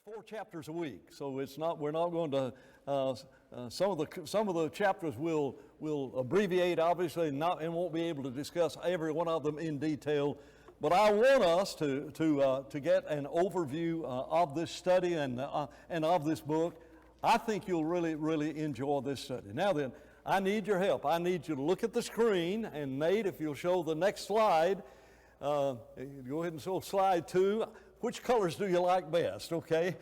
4 chapters a week, so it's not. We're not going to. Some of the chapters will abbreviate, obviously, and won't be able to discuss every one of them in detail. But I want us to get an overview of this study and of this book. I think you'll really enjoy this study. Now then, I need your help. I need you to look at the screen, and Nate, if you'll show the next slide. Go ahead and show slide 2. Which colors do you like best, okay?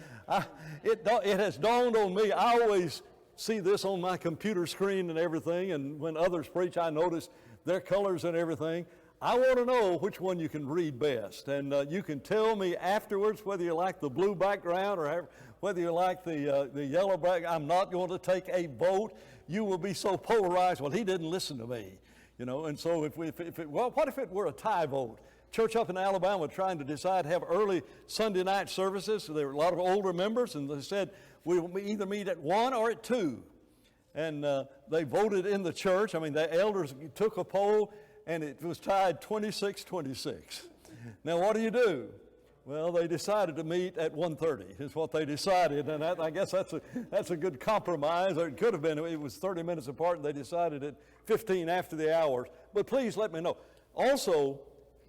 It has dawned on me, I always see this on my computer screen and everything, and when others preach, I notice their colors and everything. I want to know which one you can read best, and you can tell me afterwards whether you like the blue background or whether you like the yellow background. I'm not going to take a vote. You will be so polarized, well, he didn't listen to me, you know, and so what if it were a tie vote? Church up in Alabama trying to decide to have early Sunday night services. So there were a lot of older members, and they said we will either meet at 1 or at 2. And they voted in the church. I mean, the elders took a poll, and it was tied 26-26. Now, what do? Well, they decided to meet at 1:30 is what they decided, and I guess that's a good compromise, or it could have been. It was 30 minutes apart, and they decided at 15 after the hours. But please let me know. Also,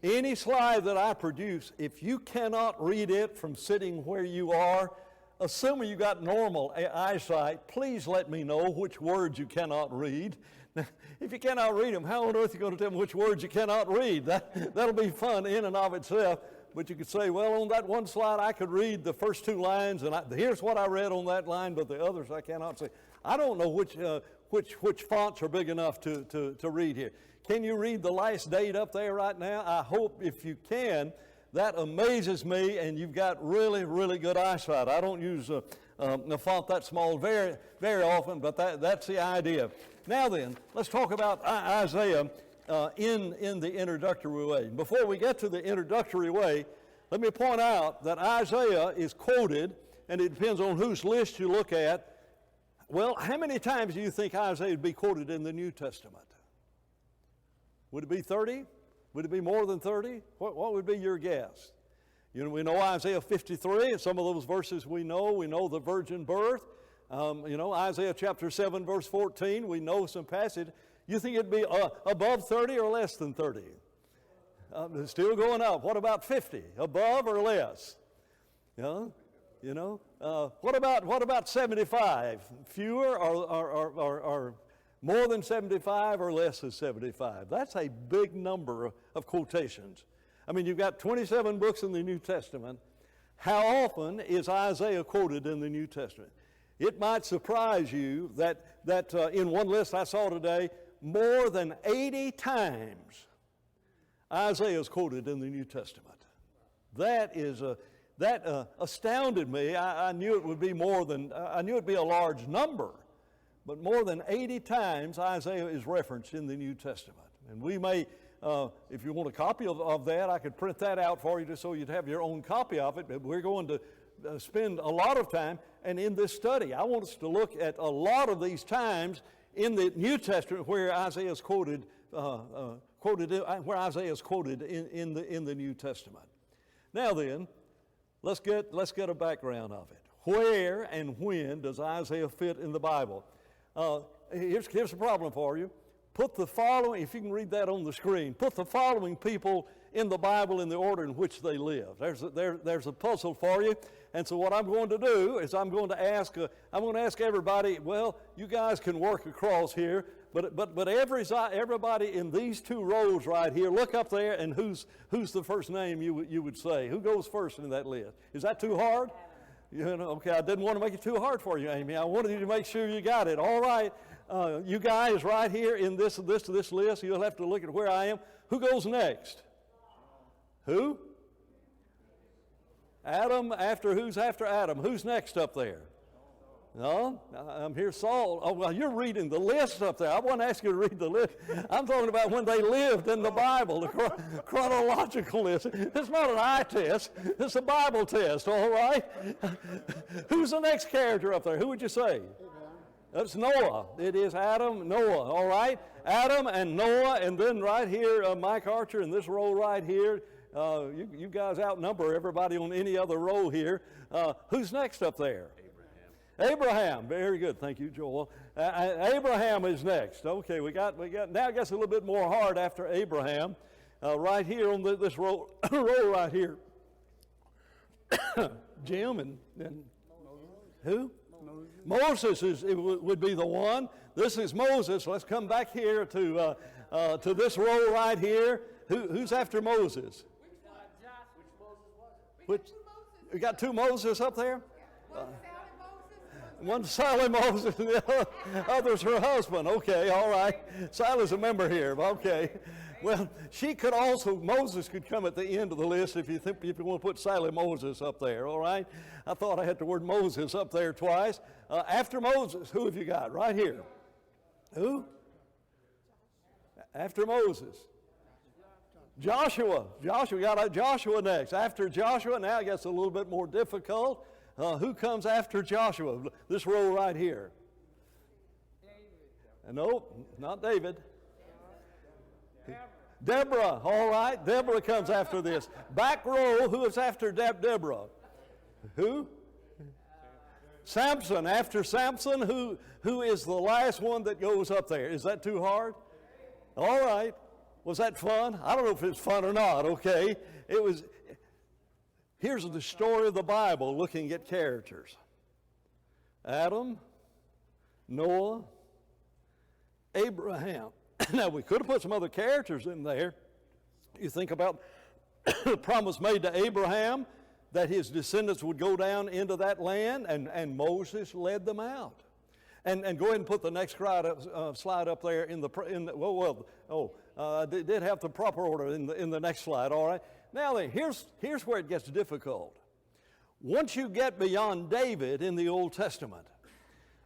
any slide that I produce, if you cannot read it from sitting where you are, assuming you got normal eyesight, please let me know which words you cannot read. Now, if you cannot read them, how on earth are you going to tell me which words you cannot read? That'll be fun in and of itself. But you could say, well, on that one slide, I could read the first 2 lines, and here's what I read on that line, but the others I cannot see. I don't know which fonts are big enough to read here. Can you read the last date up there right now? I hope if you can. That amazes me, and you've got really good eyesight. I don't use a font that small very often, but that's the idea. Now then, let's talk about Isaiah in the introductory way. Before we get to the introductory way, let me point out that Isaiah is quoted, and it depends on whose list you look at. Well, how many times do you think Isaiah would be quoted in the New Testament? Would it be 30? Would it be more than 30? What would be your guess? You know, we know Isaiah 53, and some of those verses we know. We know the virgin birth. Isaiah chapter 7, verse 14, we know some passage. You think it'd be above 30 or less than 30? It's still going up. What about 50? Above or less? What about 75? Fewer or more than 75 or less than 75? That's a big number of quotations. I mean, you've got 27 books in the New Testament. How often is Isaiah quoted in the New Testament? It might surprise you that in one list I saw today, more than 80 times Isaiah is quoted in the New Testament. That astounded me. I knew it would be I knew it would be a large number. But more than 80 times Isaiah is referenced in the New Testament. And we may, if you want a copy of that, I could print that out for you just so you'd have your own copy of it. But we're going to spend a lot of time, and in this study, I want us to look at a lot of these times in the New Testament where Isaiah is quoted, in the New Testament. Now then, let's get a background of it. Where and when does Isaiah fit in the Bible? Here's a problem for you. Put the following, if you can read that on the screen, put the following people in the Bible in the order in which they live. There's a puzzle for you. And so what I'm going to do is I'm going to ask everybody, well, you guys can work across here, but everybody in these 2 rows right here, look up there, and who's the first name you would say? Who goes first in that list? Is that too hard? Okay, I didn't want to make it too hard for you, Amy. I wanted you to make sure you got it. All right, you guys right here in this list, you'll have to look at where I am. Who goes next? Who? Adam. Who's after Adam? Who's next up there? No, I'm here, Saul. Oh, well, you're reading the list up there. I wasn't asking you to read the list. I'm talking about when they lived in the Bible, the chronological list. It's not an eye test. It's a Bible test, all right? Who's the next character up there? Who would you say? That's Noah. It is Adam, Noah, all right? Adam and Noah, and then right here, Mike Archer in this row right here, You guys outnumber everybody on any other row here. Who's next up there? Abraham. Very good. Thank you, Joel. Abraham is next. Okay, we got now it gets a little bit more hard after Abraham. Right here on this row, row right here. Jim and who? Moses would be the one. This is Moses. Let's come back here to this row right here. Who's after Moses? Which? We got two Moses up there. One Sally Moses and the other's her husband. Okay, all right. Sally's a member here. Okay. Well, she could also, Moses could come at the end of the list if you want to put Sally Moses up there, all right? I thought I had the word Moses up there twice. After Moses, who have you got? Right here. Who? After Moses. Joshua. We got Joshua next. After Joshua, now it gets a little bit more difficult. Who comes after Joshua? This row right here. David. Nope, not David. Deborah. All right, Deborah comes after this. Back row, who is after Deborah? Who? Samson. After Samson, who is the last one that goes up there? Is that too hard? All right. Was that fun? I don't know if it's fun or not, okay? It was. Here's the story of the Bible looking at characters. Adam, Noah, Abraham. Now, we could have put some other characters in there. You think about the promise made to Abraham that his descendants would go down into that land, and Moses led them out. And go ahead and put the next slide up there did have the proper order in the next slide, all right? Now then, here's where it gets difficult. Once you get beyond David in the Old Testament,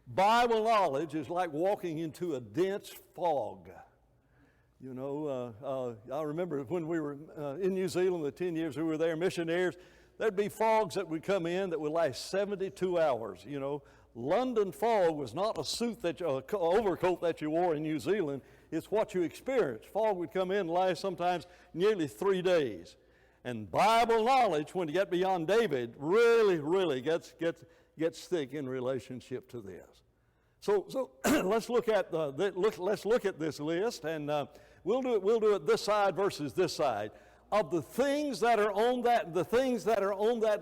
Bible knowledge is like walking into a dense fog. You know, I remember when we were in New Zealand, the 10 years we were there, missionaries, there'd be fogs that would come in that would last 72 hours, you know. London fog was not a suit overcoat that you wore in New Zealand. It's what you experienced. Fog would come in and last sometimes nearly 3 days. And Bible knowledge, when you get beyond David, really gets thick in relationship to this. So let's look at this list, and we'll do it this side versus this side. Of the things that are on that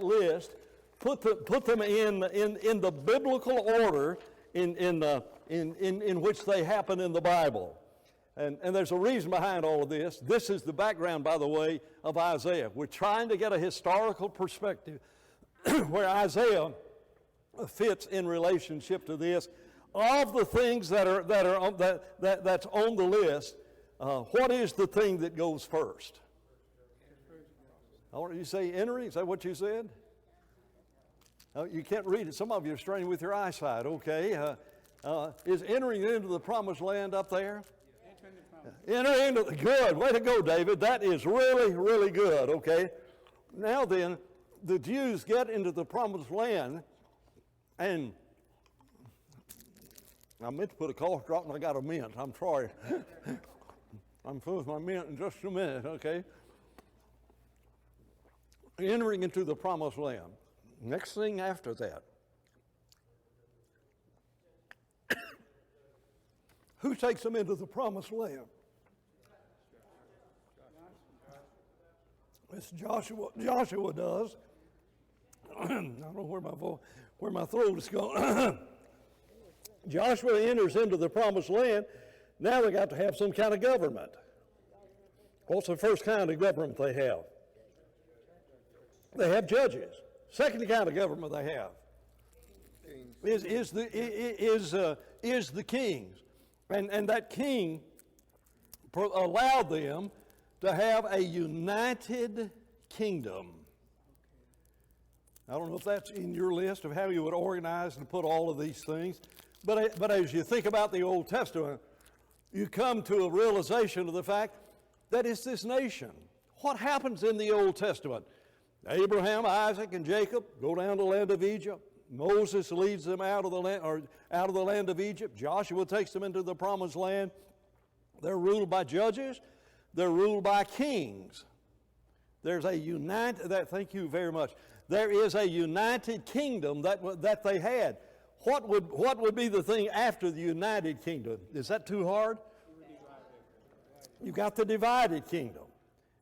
list, put them in the biblical order in which they happen in the Bible. And there's a reason behind all of this. This is the background, by the way, of Isaiah. We're trying to get a historical perspective where Isaiah fits in relationship to this. Of the things that's on the list, what is the thing that goes first? You say entering? Is that what you said? You can't read it. Some of you are straining with your eyesight. Okay. Is entering into the promised land up there? Enter into the good. Way to go, David. That is really good. Okay. Now then, the Jews get into the promised land, and I meant to put a cough drop, and I got a mint. I'm sorry. I'm full of my mint in just a minute. Okay. Entering into the promised land. Next thing after that. Who takes them into the promised land? It's Joshua. Joshua does. I don't know where my throat is going. Joshua enters into the promised land. Now they got to have some kind of government. What's the first kind of government they have? They have judges. Second kind of government they have is the kings. And that king allowed them to have a united kingdom. I don't know if that's in your list of how you would organize and put all of these things, but as you think about the Old Testament, you come to a realization of the fact that it's this nation. What happens in the Old Testament? Abraham, Isaac, and Jacob go down to the land of Egypt. Moses leads them out of the land of Egypt. Joshua takes them into the promised land. They're ruled by judges. They're ruled by kings. There's a thank you very much. There is a united kingdom that they had. What would be the thing after the united kingdom? Is that too hard? You've got the divided kingdom.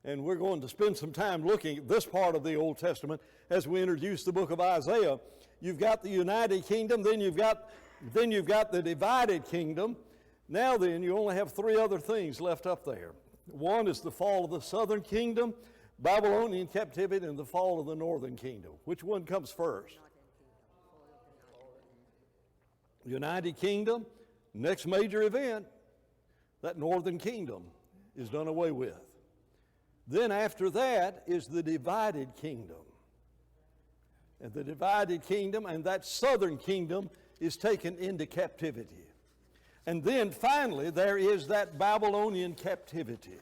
And we're going to spend some time looking at this part of the Old Testament as we introduce the book of Isaiah. You've got the united kingdom, then you've got the divided kingdom. Now then, you only have three other things left up there. One is the fall of the southern kingdom, Babylonian captivity, and the fall of the northern kingdom. Which one comes first? United kingdom, next major event, that northern kingdom is done away with. Then after that is the divided kingdom. And the divided kingdom and that southern kingdom is taken into captivity. And then finally there is that Babylonian captivity.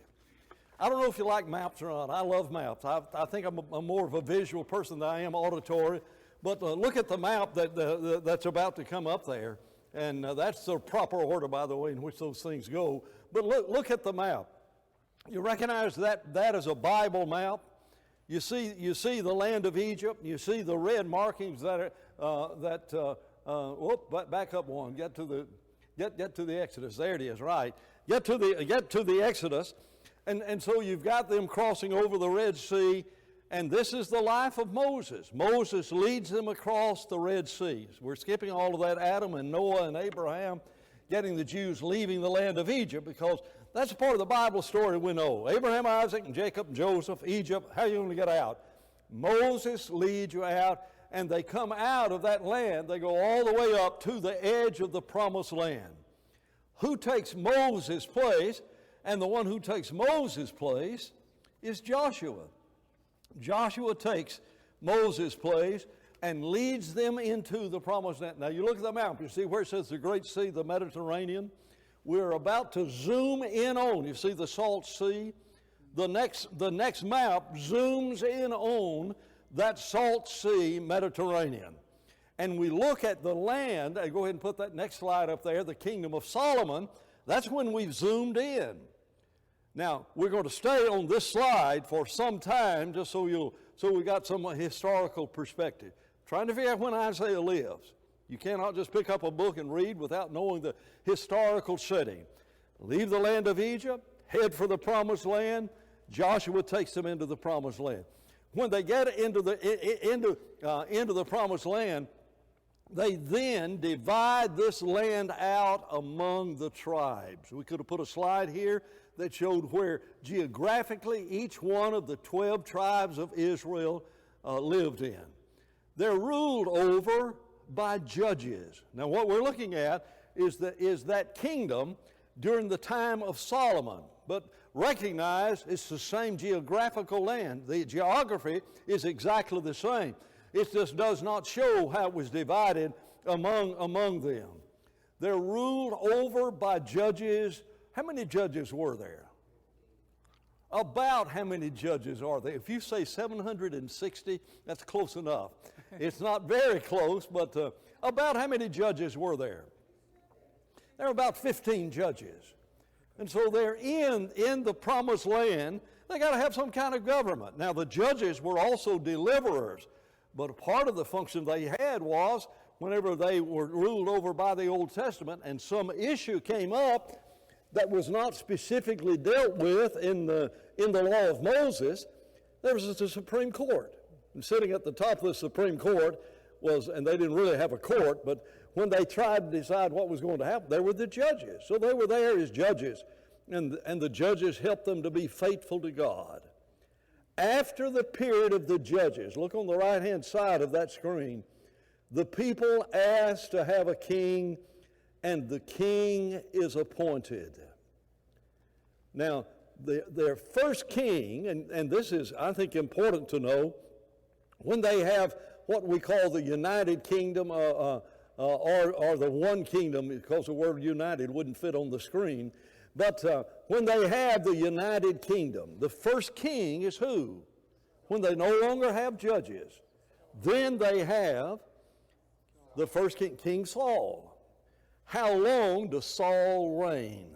I don't know if you like maps or not. I love maps. I think I'm more of a visual person than I am auditory. But look at the map that's about to come up there. And that's the proper order, by the way, in which those things go. But look at the map. You recognize that as a Bible map. You see the land of Egypt. You see the red markings that back up one. Get to the Exodus. There it is. Right. Get to the Exodus, and so you've got them crossing over the Red Sea, and this is the life of Moses. Moses leads them across the Red Sea. We're skipping all of that Adam and Noah and Abraham, getting the Jews leaving the land of Egypt, because that's part of the Bible story we know. Abraham, Isaac, and Jacob, and Joseph, Egypt. How are you going to get out? Moses leads you out, and they come out of that land. They go all the way up to the edge of the promised land. Who takes Moses' place? And the one who takes Moses' place is Joshua. Joshua takes Moses' place and leads them into the promised land. Now you look at the map. You see where it says the Great Sea, the Mediterranean? We're about to zoom in on. You see the Salt Sea? The next map zooms in on that Salt Sea, Mediterranean. And we look at the land, and go ahead and put that next slide up there, the kingdom of Solomon. That's when we've zoomed in. Now, we're going to stay on this slide for some time, just so we got some historical perspective. Trying to figure out when Isaiah lives. You cannot just pick up a book and read without knowing the historical setting. Leave the land of Egypt, head for the promised land. Joshua takes them into the promised land. When they get into the promised land, they then divide this land out among the tribes. We could have put a slide here that showed where geographically each one of the 12 tribes of Israel lived in. They're ruled over by judges. Now what we're looking at is that kingdom during the time of Solomon. But recognize it's the same geographical land. The geography is exactly the same. It just does not show how it was divided among them. They're ruled over by judges. How many judges were there? About how many judges are there? If you say 760, that's close enough. It's not very close, but about how many judges were there? There are about 15 judges. And so they're in the promised land. They got to have some kind of government. Now the judges were also deliverers, but part of the function they had was whenever they were ruled over by the Old Testament and some issue came up that was not specifically dealt with in the law of Moses, there was the Supreme Court. And sitting at the top of the Supreme Court and they didn't really have a court, but when they tried to decide what was going to happen, they were the judges. So they were there as judges, and the judges helped them to be faithful to God. After the period of the judges, look on the right-hand side of that screen, the people asked to have a king, and the king is appointed. Now, their first king, and this is, I think, important to know, when they have what we call the United Kingdom, or the one kingdom, because the word united wouldn't fit on the screen, but when they have the United Kingdom, the first king is who? When they no longer have judges, then they have the first king, King Saul. How long does Saul reign?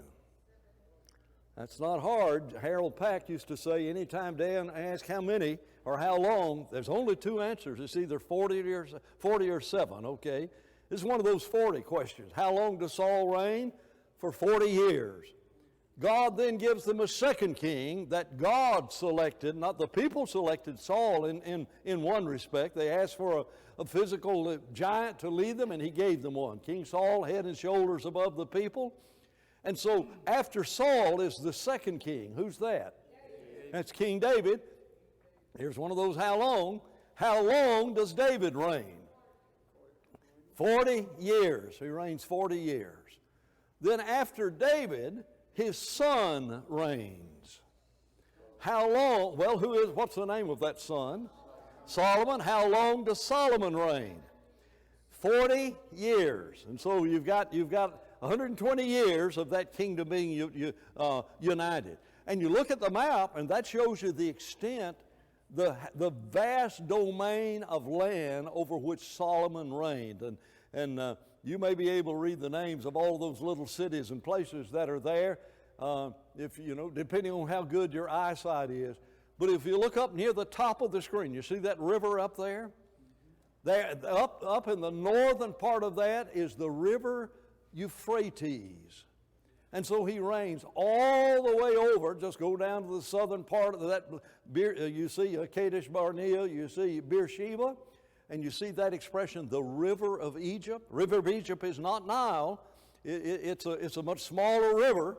That's not hard. Harold Pack used to say, anytime Dan asks how many or how long, there's only two answers. It's either 40 or 7, okay? This is one of those 40 questions. How long does Saul reign? For 40 years. God then gives them a second king that God selected, not the people selected Saul in one respect. They asked for a physical giant to lead them, and he gave them one. King Saul, head and shoulders above the people. And so after Saul is the second king. Who's that? That's King David. Here's one of those how long. How long does David reign? 40 years. He reigns 40 years. Then after David, his son reigns. How long? Well, what's the name of that son? Solomon. How long does Solomon reign? 40 years. And so you've got 120 years of that kingdom being united. And you look at the map, and that shows you the extent, the vast domain of land over which Solomon reigned. And you may be able to read the names of all those little cities and places that are there, if depending on how good your eyesight is. But if you look up near the top of the screen, you see that river up there? There, up in the northern part of that is the river Euphrates. And so he reigns all the way over. Just go down to the southern part of that. You see Kadesh Barnea, you see Beersheba, and you see that expression, the river of Egypt. River of Egypt is not Nile. It's a much smaller river.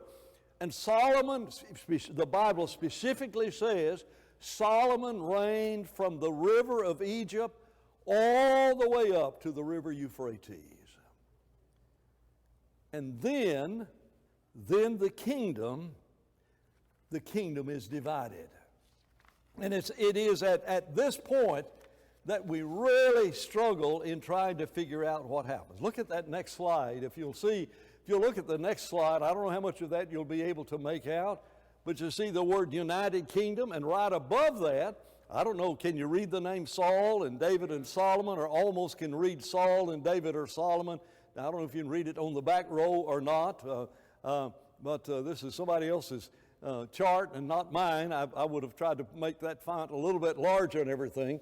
And Solomon, the Bible specifically says, Solomon reigned from the river of Egypt all the way up to the river Euphrates. And then the kingdom is divided. And it is at this point that we really struggle in trying to figure out what happens. Look at that next slide. If you'll look at the next slide, I don't know how much of that you'll be able to make out, but you see the word United Kingdom, and right above that, I don't know, can you read the name Saul and David and Solomon, or almost can read Saul and David or Solomon? Now, I don't know if you can read it on the back row or not, but this is somebody else's chart and not mine. I would have tried to make that font a little bit larger and everything.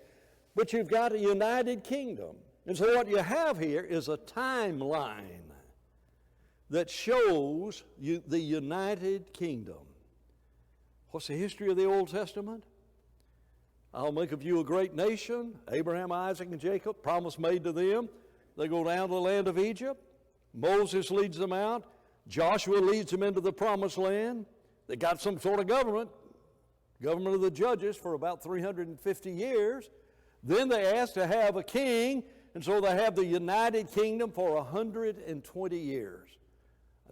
But you've got a United Kingdom. And so what you have here is a timeline that shows you the United Kingdom. What's the history of the Old Testament? I'll make of you a great nation. Abraham, Isaac, and Jacob, promise made to them. They go down to the land of Egypt. Moses leads them out. Joshua leads them into the promised land. They got some sort of government of the judges for about 350 years. Then they asked to have a king, and so they have the United Kingdom for 120 years.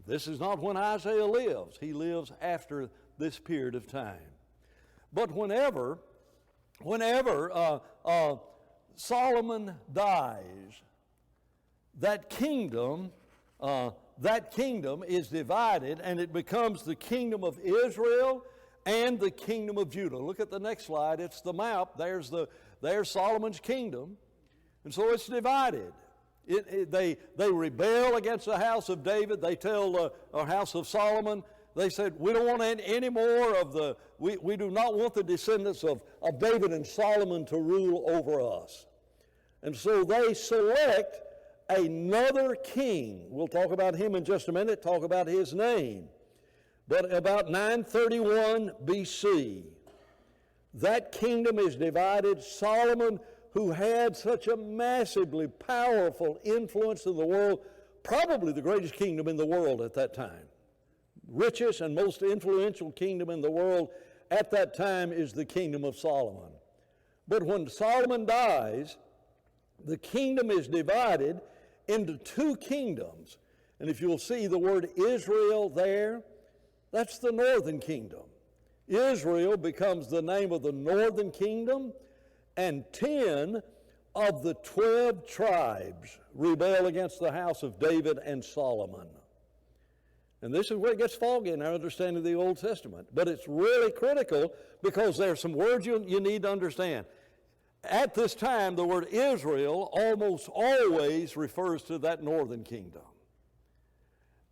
This is not when Isaiah lives. He lives after this period of time. But whenever Solomon dies, that kingdom is divided, and it becomes the kingdom of Israel and the kingdom of Judah. Look at the next slide. It's the map. There's Solomon's kingdom, and so it's divided. They rebel against the house of David. They tell the house of Solomon, they said, we don't want any more of we do not want the descendants of David and Solomon to rule over us. And so they select another king. We'll talk about him in just a minute, talk about his name. But about 931 BC, that kingdom is divided. Solomon, who had such a massively powerful influence in the world, probably the greatest kingdom in the world at that time. Richest and most influential kingdom in the world at that time is the kingdom of Solomon. But when Solomon dies, the kingdom is divided into two kingdoms. And if you'll see the word Israel there, that's the northern kingdom. Israel becomes the name of the northern kingdom, and 10 of the 12 tribes rebel against the house of David and Solomon. And this is where it gets foggy in our understanding of the Old Testament. But it's really critical because there are some words you need to understand. At this time, the word Israel almost always refers to that northern kingdom.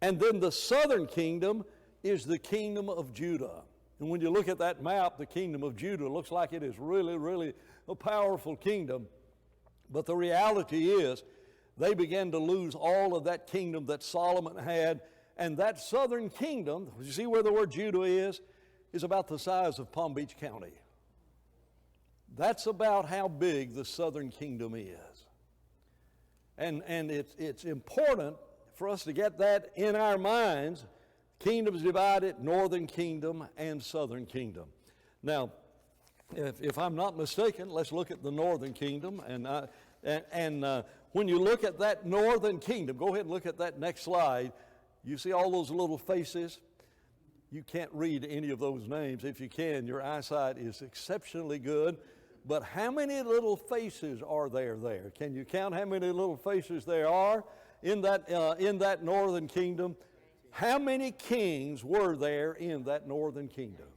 And then the southern kingdom is the kingdom of Judah. And when you look at that map, the kingdom of Judah looks like it is really, really a powerful kingdom. But the reality is, they began to lose all of that kingdom that Solomon had. And that southern kingdom, you see where the word Judah is about the size of Palm Beach County. That's about how big the southern kingdom is. And it's important for us to get that in our minds. Kingdoms divided, northern kingdom and southern kingdom. Now, if I'm not mistaken, let's look at the northern kingdom. And when you look at that northern kingdom, go ahead and look at that next slide. You see all those little faces? You can't read any of those names. If you can, your eyesight is exceptionally good. But how many little faces are there? Can you count how many little faces there are in that northern kingdom? How many kings were there in that northern kingdom?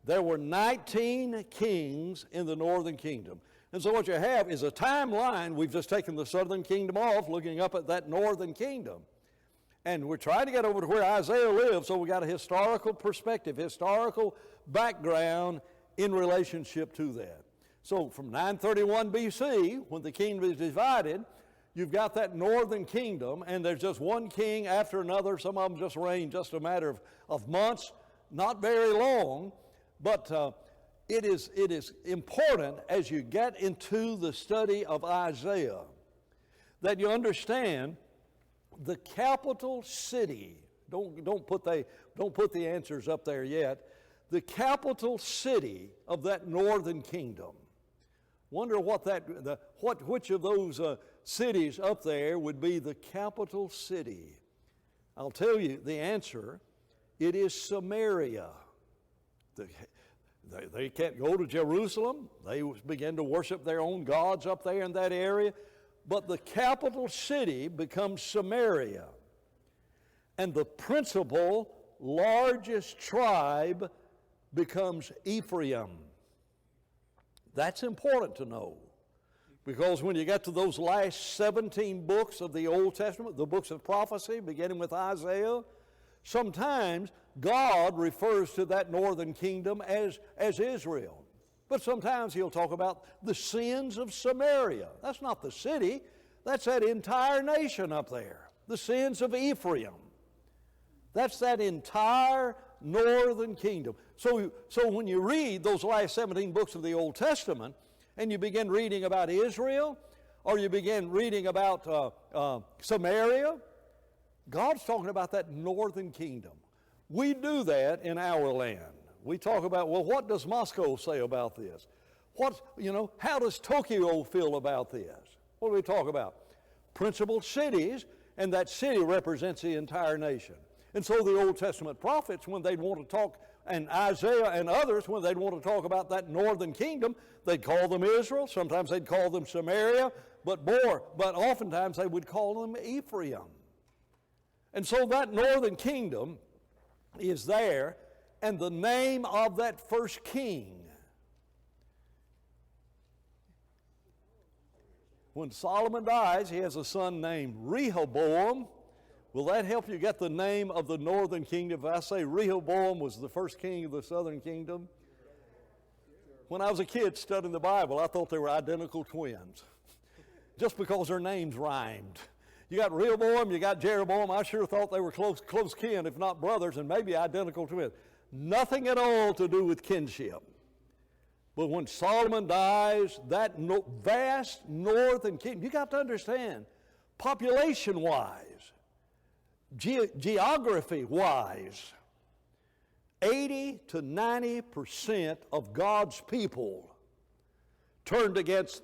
There were 19 kings in the northern kingdom. And so what you have is a timeline. We've just taken the southern kingdom off, looking up at that northern kingdom. And we're trying to get over to where Isaiah lived, so we got a historical perspective, historical background in relationship to that. So from 931 BC, when the kingdom is divided, you've got that northern kingdom, and there's just one king after another. Some of them just reign just a matter of months, not very long, but it is important as you get into the study of Isaiah that you understand the capital city. Don't put the answers up there yet. The capital city of that northern kingdom. Wonder which of those cities up there would be the capital city. I'll tell you the answer. It is Samaria. They can't go to Jerusalem. They began to worship their own gods up there in that area. But the capital city becomes Samaria. And the principal, largest tribe becomes Ephraim. That's important to know. Because when you get to those last 17 books of the Old Testament, the books of prophecy, beginning with Isaiah, sometimes God refers to that northern kingdom as Israel. But sometimes he'll talk about the sins of Samaria. That's not the city. That's that entire nation up there. The sins of Ephraim. That's that entire northern kingdom. So when you read those last 17 books of the Old Testament, and you begin reading about Israel, or you begin reading about Samaria, God's talking about that northern kingdom. We do that in our land. We talk about, well, what does Moscow say about this? How does Tokyo feel about this? What do we talk about? Principal cities, and that city represents the entire nation. And so the Old Testament prophets, when they'd want to talk, and Isaiah and others, when they'd want to talk about that northern kingdom, they'd call them Israel. Sometimes they'd call them Samaria, but oftentimes they would call them Ephraim. And so that northern kingdom is there, and the name of that first king, when Solomon dies, he has a son named Rehoboam. Will that help you get the name of the northern kingdom? If I say Rehoboam was the first king of the southern kingdom? When I was a kid studying the Bible, I thought they were identical twins, just because their names rhymed. You got Rehoboam, you got Jeroboam. I sure thought they were close kin, if not brothers, and maybe identical twins. Nothing at all to do with kinship. But when Solomon dies, that vast northern kingdom, you got to understand, population-wise, geography-wise, 80 to 90% of God's people turned against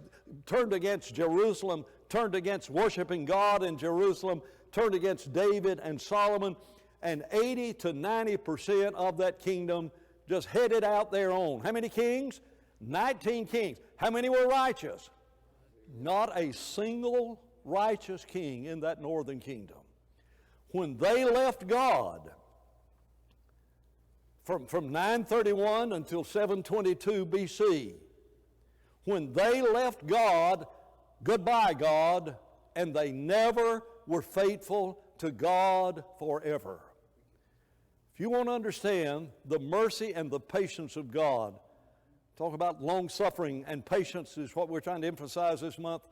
Jerusalem, turned against worshiping God in Jerusalem, turned against David and Solomon, and 80 to 90% of that kingdom just headed out their own. How many kings? 19 kings. How many were righteous? Not a single righteous king in that northern kingdom. When they left God, from 931 until 722 BC, when they left God, goodbye God, and they never were faithful to God forever. If you want to understand the mercy and the patience of God, talk about long suffering and patience is what we're trying to emphasize this month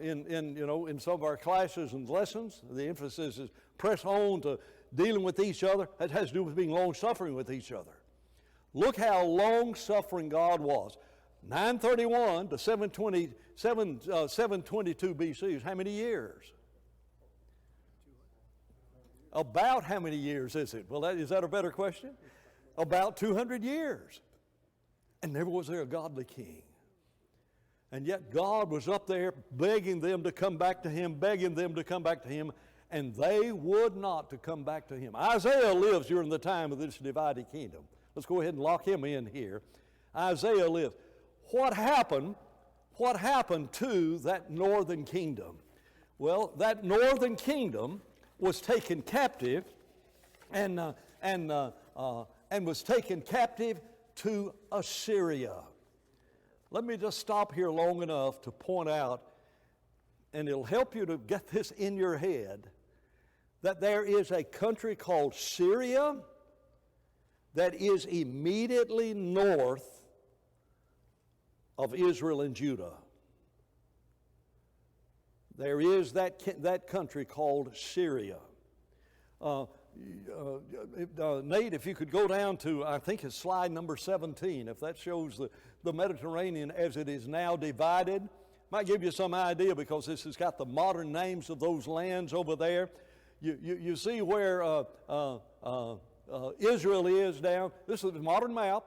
in some of our classes and lessons. The emphasis is press on to dealing with each other. That has to do with being long suffering with each other. Look how long suffering God was. 931 to 722 BC is how many years? About how many years is it? Well, is that a better question? About 200 years. And never was there a godly king. And yet God was up there begging them to come back to Him, begging them to come back to Him, and they would not to come back to Him. Isaiah lives during the time of this divided kingdom. Let's go ahead and lock him in here. Isaiah lives. What happened to that northern kingdom? Well, that northern kingdom was taken captive and was taken captive to Assyria. Let me just stop here long enough to point out, and it'll help you to get this in your head, that there is a country called Syria that is immediately north of Israel and Judah. There is that country called Syria. Nate, if you could go down to, I think it's slide number 17, if that shows the Mediterranean as it is now divided. Might give you some idea because this has got the modern names of those lands over there. You see where Israel is down. This is the modern map.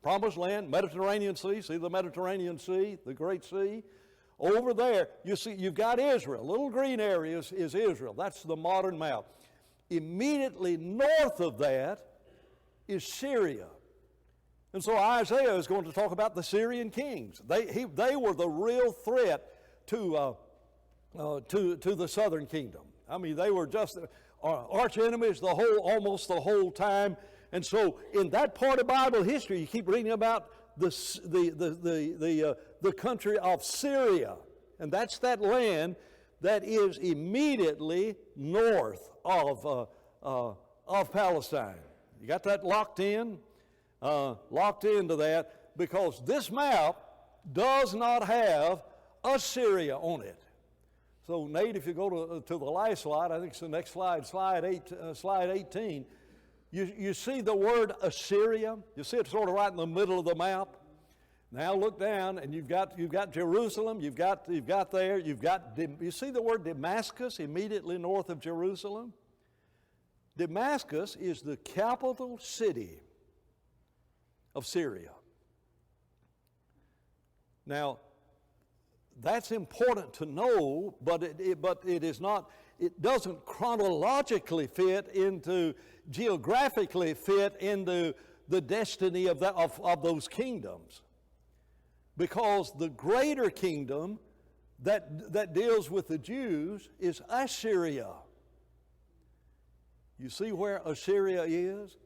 Promised land, Mediterranean Sea. See the Mediterranean Sea, the Great Sea. Over there, you see, you've got Israel. Little green area is Israel. That's the modern map. Immediately north of that is Syria. And so Isaiah is going to talk about the Syrian kings. They were the real threat to the southern kingdom. I mean, they were just arch enemies almost the whole time. And so in that part of Bible history, you keep reading about the country of Syria. And that's that land that is immediately north of Palestine. You got that locked into that, because this map does not have Assyria on it. So Nate, if you go to the last slide, I think it's the next slide, slide 18, you see the word Assyria. You see it sort of right in the middle of the map. Now look down, and you've got Jerusalem. You see the word Damascus immediately north of Jerusalem. Damascus is the capital city of Syria. Now, that's important to know, but it is not. It doesn't chronologically geographically fit into the destiny of those kingdoms, because the greater kingdom that deals with the Jews is Assyria. You see where Assyria is?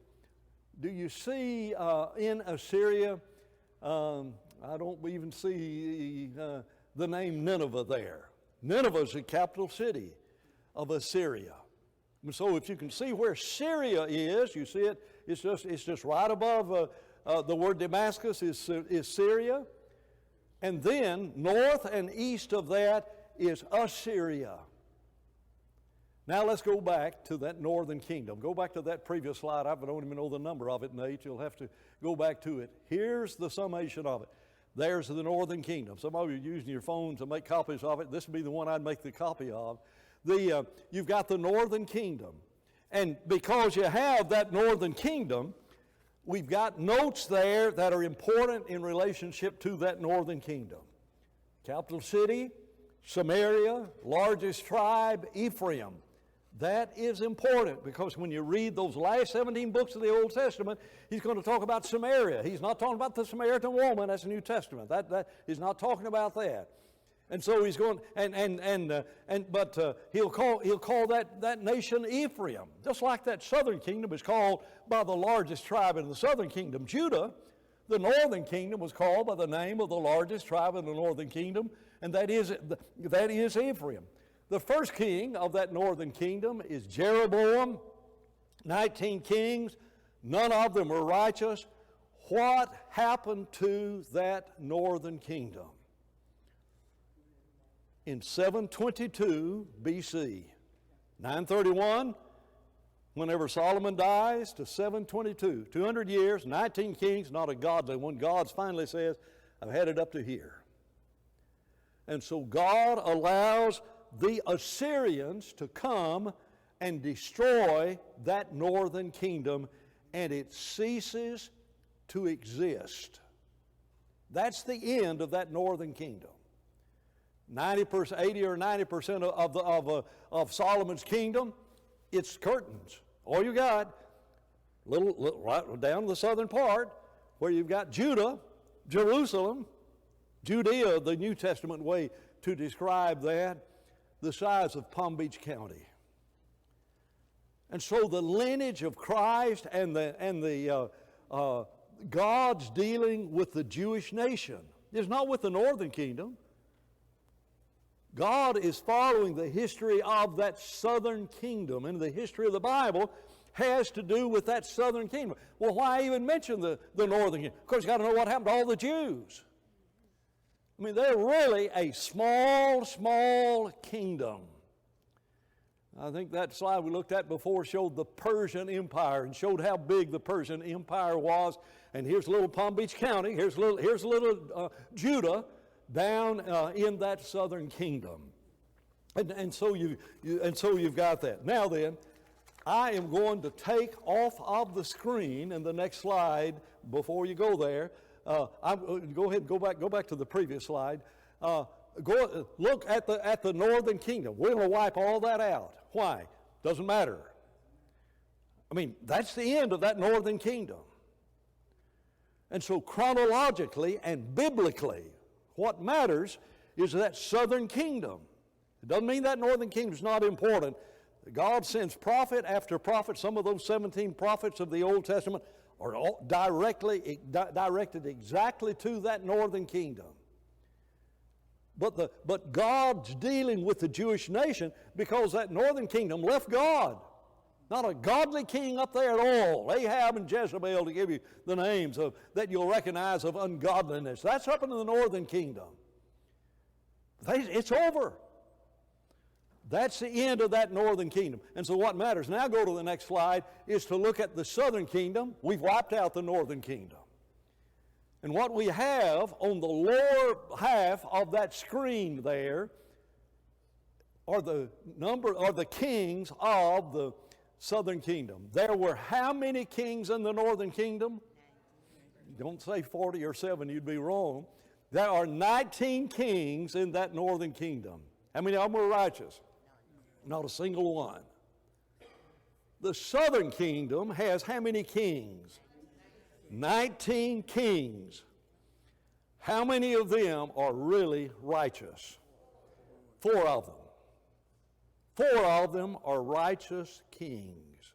Do you see in Assyria? I don't even see the name Nineveh there. Nineveh is the capital city of Assyria. And so if you can see where Syria is, you see it. It's just right above the word Damascus is Syria, and then north and east of that is Assyria. Now let's go back to that northern kingdom. Go back to that previous slide. I don't even know the number of it, Nate. You'll have to go back to it. Here's the summation of it. There's the northern kingdom. Some of you are using your phone to make copies of it. This would be the one I'd make the copy of. You've got the northern kingdom. And because you have that northern kingdom, we've got notes there that are important in relationship to that northern kingdom. Capital city, Samaria, largest tribe, Ephraim. That is important, because when you read those last 17 books of the Old Testament, he's going to talk about Samaria. He's not talking about the Samaritan woman. That's the New Testament. He's not talking about that. And so he's going, but he'll call that nation Ephraim, just like that southern kingdom is called by the largest tribe in the southern kingdom, Judah. The northern kingdom was called by the name of the largest tribe in the northern kingdom, and that is Ephraim. The first king of that northern kingdom is Jeroboam. 19 kings, none of them were righteous. What happened to that northern kingdom? In 722 BC, 931, whenever Solomon dies, to 722, 200 years, 19 kings, not a godly one. God finally says, I've had it up to here. And so God allows the Assyrians to come and destroy that northern kingdom, and it ceases to exist. That's the end of that northern kingdom. 80 or 90% of Solomon's kingdom, it's curtains. All you got, little right down the southern part, where you've got Judah, Jerusalem, Judea, the New Testament way to describe that, the size of Palm Beach County. And so the lineage of Christ and the God's dealing with the Jewish nation is not with the northern kingdom. God is following the history of that southern kingdom, and the history of the Bible has to do with that southern kingdom. Well, why even mention the northern kingdom? Of course, you've got to know what happened to all the Jews. I mean, they're really a small kingdom. I think that slide we looked at before showed the Persian Empire and showed how big the Persian Empire was. And here's little Palm Beach County. Here's little Judah down in that southern kingdom. And so you've got that. Now then, I am going to take off of the screen in the next slide before you go there. Go ahead, go back to the previous slide. Look at the northern kingdom. We're going to wipe all that out. Why? Doesn't matter. I mean, that's the end of that northern kingdom. And so chronologically and biblically, what matters is that southern kingdom. It doesn't mean that northern kingdom is not important. God sends prophet after prophet. Some of those 17 prophets of the Old Testament are all directed exactly to that northern kingdom. But God's dealing with the Jewish nation because that northern kingdom left God. Not a godly king up there at all. Ahab and Jezebel, to give you the names that you'll recognize of ungodliness. That's up in the northern kingdom. It's over. That's the end of that northern kingdom. And so what matters, now go to the next slide, is to look at the southern kingdom. We've wiped out the northern kingdom. And what we have on the lower half of that screen there are the kings of the southern kingdom. There were how many kings in the northern kingdom? Don't say 40 or 7, you'd be wrong. There are 19 kings in that northern kingdom. How many of them were righteous? Not a single one. The southern kingdom has how many kings? 19 kings. How many of them are really righteous? 4 of them. 4 of them are righteous kings.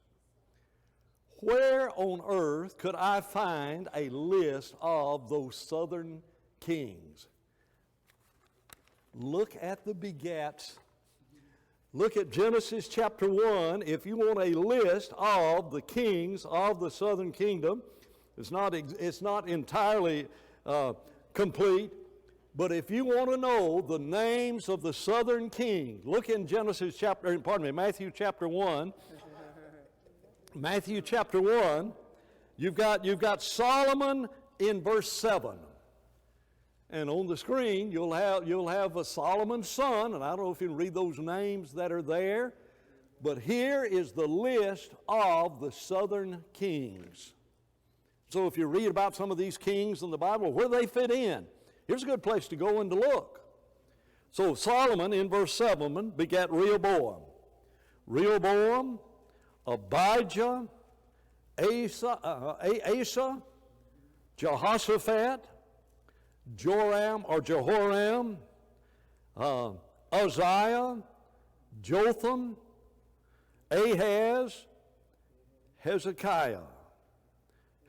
Where on earth could I find a list of those southern kings? Look at the begats. Look at Genesis chapter 1. If you want a list of the kings of the southern kingdom, it's not entirely complete, but if you want to know the names of the southern kings, look in Matthew chapter 1. Matthew chapter 1, you've got Solomon in verse 7. And on the screen, you'll have a Solomon's son, and I don't know if you can read those names that are there, but here is the list of the southern kings. So if you read about some of these kings in the Bible, where they fit in, here's a good place to go and to look. So Solomon in verse 7 begat Rehoboam. Rehoboam, Abijah, Asa, Jehoshaphat, Jehoram, Uzziah, Jotham, Ahaz, Hezekiah.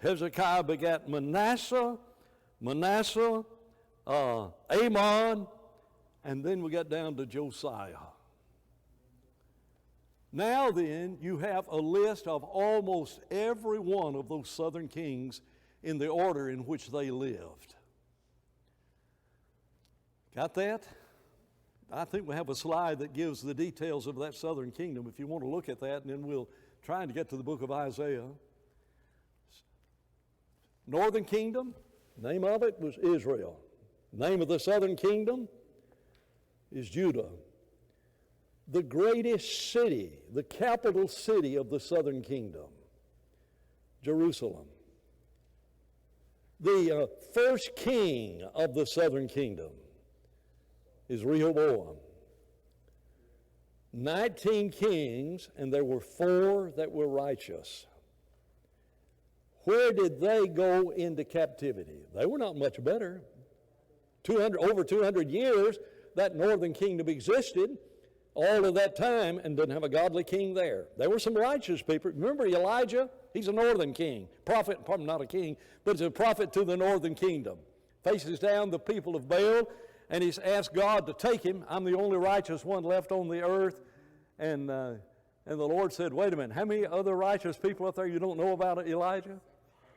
Hezekiah begat Manasseh, Amon, and then we got down to Josiah. Now then, you have a list of almost every one of those southern kings in the order in which they lived. Got that? I think we have a slide that gives the details of that southern kingdom if you want to look at that, and then we'll try to get to the book of Isaiah. Northern kingdom, name of it was Israel. Name of the southern kingdom is Judah. The greatest city, the capital city of the southern kingdom, Jerusalem. The first king of the southern kingdom is Rehoboam. 19 kings, and there were 4 that were righteous. Where did they go into captivity? They were not much better. Over 200 years, that northern kingdom existed. All of that time, and didn't have a godly king there. There were some righteous people. Remember Elijah? He's a northern king. Prophet, probably not a king, but he's a prophet to the northern kingdom. Faces down the people of Baal, and he's asked God to take him. I'm the only righteous one left on the earth. And the Lord said, wait a minute, how many other righteous people out there you don't know about Elijah?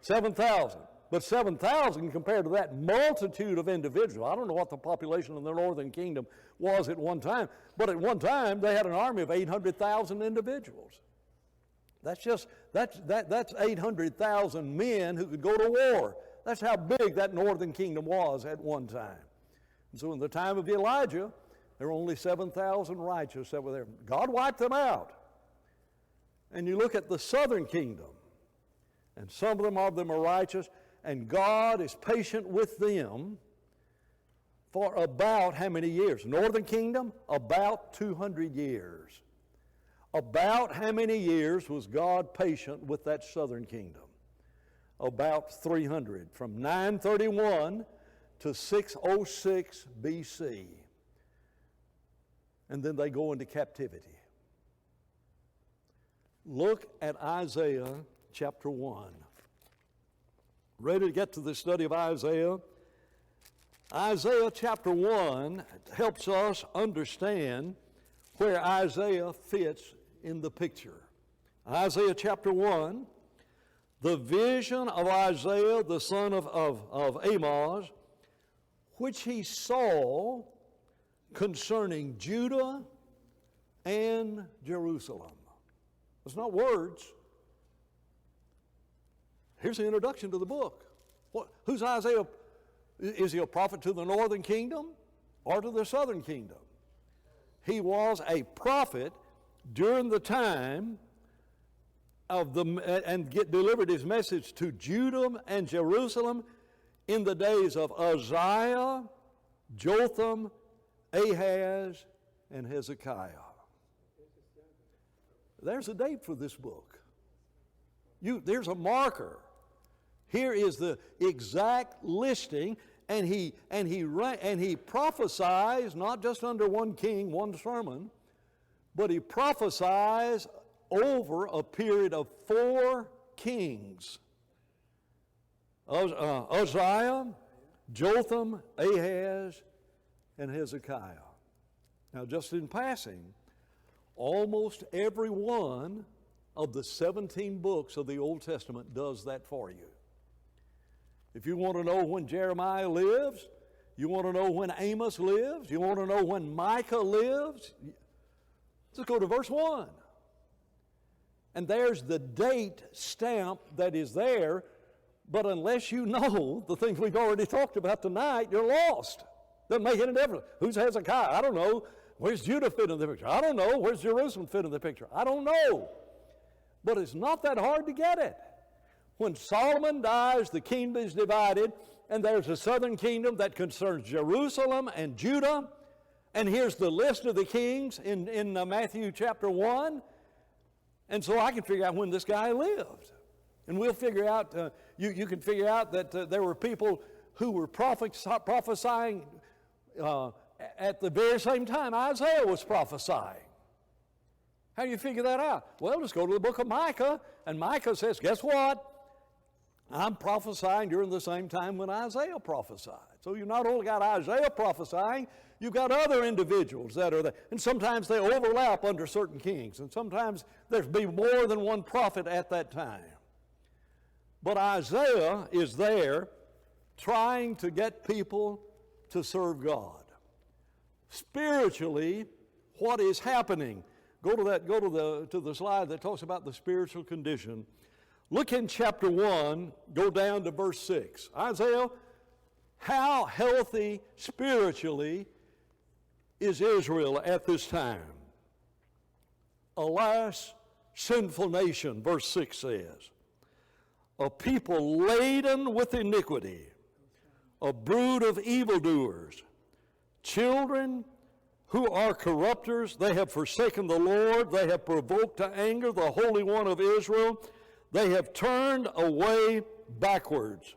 7,000. But 7,000 compared to that multitude of individuals. I don't know what the population of the northern kingdom was at one time, but at one time they had an army of 800,000 individuals. That's 800,000 men who could go to war. That's how big that northern kingdom was at one time. And so in the time of Elijah, there were only 7,000 righteous that were there. God wiped them out. And you look at the southern kingdom, and some of them are righteous, and God is patient with them for about how many years? Northern kingdom, about 200 years. About how many years was God patient with that southern kingdom? About 300, from 931 to 606 BC. And then they go into captivity. Look at Isaiah chapter 1. Ready to get to the study of Isaiah? Isaiah chapter 1 helps us understand where Isaiah fits in the picture. Isaiah chapter 1, the vision of Isaiah, the son of Amoz, which he saw concerning Judah and Jerusalem. It's not words. Here's the introduction to the book. Who's Isaiah? Is he a prophet to the northern kingdom or to the southern kingdom? He was a prophet during the time of delivered his message to Judah and Jerusalem in the days of Uzziah, Jotham, Ahaz, and Hezekiah. There's a date for this book. There's a marker. Here is the exact listing, and he prophesies not just under one king, one sermon, but he prophesies over a period of 4 kings. Uzziah, Jotham, Ahaz, and Hezekiah. Now, just in passing, almost every one of the 17 books of the Old Testament does that for you. If you want to know when Jeremiah lives, you want to know when Amos lives, you want to know when Micah lives, just go to verse 1. And there's the date stamp that is there, but unless you know the things we've already talked about tonight, you're lost. Doesn't make any difference. Who's Hezekiah? I don't know. Where's Judah fit in the picture? I don't know. Where's Jerusalem fit in the picture? I don't know. But it's not that hard to get it. When Solomon dies, the kingdom is divided, and there's a southern kingdom that concerns Jerusalem and Judah. And here's the list of the kings in Matthew chapter 1. And so I can figure out when this guy lived. And we'll figure out, you can figure out that there were people who were prophesying at the very same time Isaiah was prophesying. How do you figure that out? Well, let's go to the book of Micah, and Micah says, guess what? I'm prophesying during the same time when Isaiah prophesied. So you not only got Isaiah prophesying, you've got other individuals that are there. And sometimes they overlap under certain kings. And sometimes there's be more than one prophet at that time. But Isaiah is there trying to get people to serve God. Spiritually, what is happening? Go to the slide that talks about the spiritual condition. Look in chapter 1, go down to verse 6. Isaiah, how healthy spiritually is Israel at this time? Alas, sinful nation, verse 6 says, a people laden with iniquity, a brood of evildoers, children who are corrupters. They have forsaken the Lord. They have provoked to anger the Holy One of Israel. They have turned away backwards.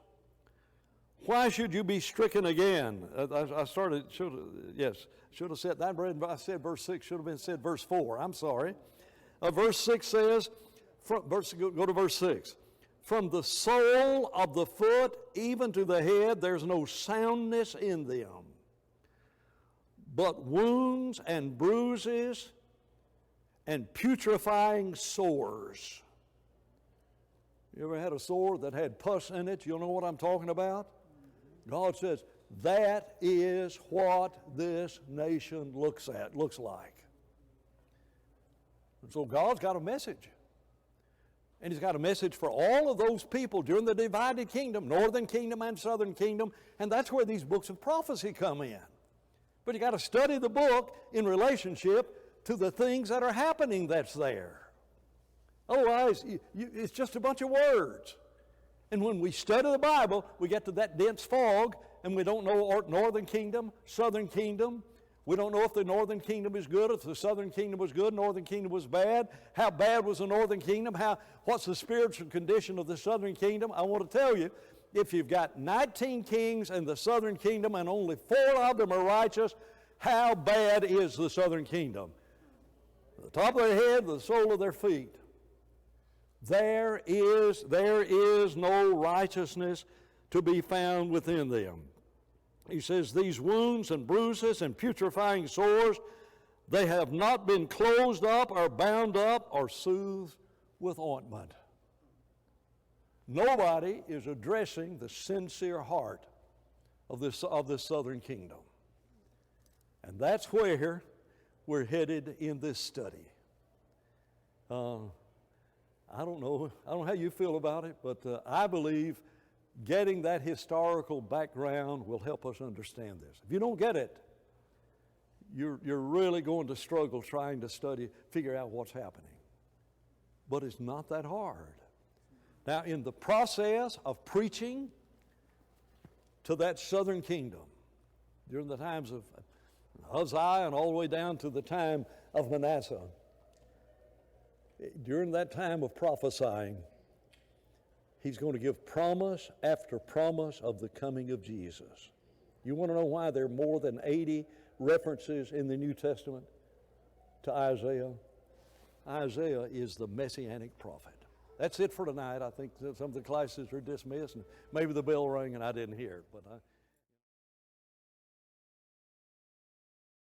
Why should you be stricken again? Should have said that. I said verse 6, should have been said verse 4. I'm sorry. Verse 6 says, go to verse 6. From the sole of the foot even to the head, there's no soundness in them, but wounds and bruises and putrefying sores. You ever had a sore that had pus in it? You know what I'm talking about? God says, that is what this nation looks like. And so God's got a message. And He's got a message for all of those people during the divided kingdom, northern kingdom and southern kingdom, and that's where these books of prophecy come in. But you got to study the book in relationship to the things that are happening that's there. Otherwise, it's just a bunch of words. And when we study the Bible, we get to that dense fog, and we don't know northern kingdom, southern kingdom. We don't know if the northern kingdom is good, if the southern kingdom was good, northern kingdom was bad. How bad was the northern kingdom? What's the spiritual condition of the southern kingdom? I want to tell you, if you've got 19 kings in the southern kingdom and only 4 of them are righteous, how bad is the southern kingdom? The top of their head, the sole of their feet. There is no righteousness to be found within them. He says, these wounds and bruises and putrefying sores, they have not been closed up or bound up or soothed with ointment. Nobody is addressing the sincere heart of this southern kingdom. And that's where we're headed in this study. I don't know how you feel about it, but I believe getting that historical background will help us understand this. If you don't get it, you're really going to struggle trying to figure out what's happening. But it's not that hard. Now, in the process of preaching to that southern kingdom, during the times of Uzziah and all the way down to the time of Manasseh, during that time of prophesying, he's going to give promise after promise of the coming of Jesus. You want to know why there are more than 80 references in the New Testament to Isaiah? Isaiah is the messianic prophet. That's it for tonight. I think some of the classes are dismissed, and maybe the bell rang and I didn't hear it, but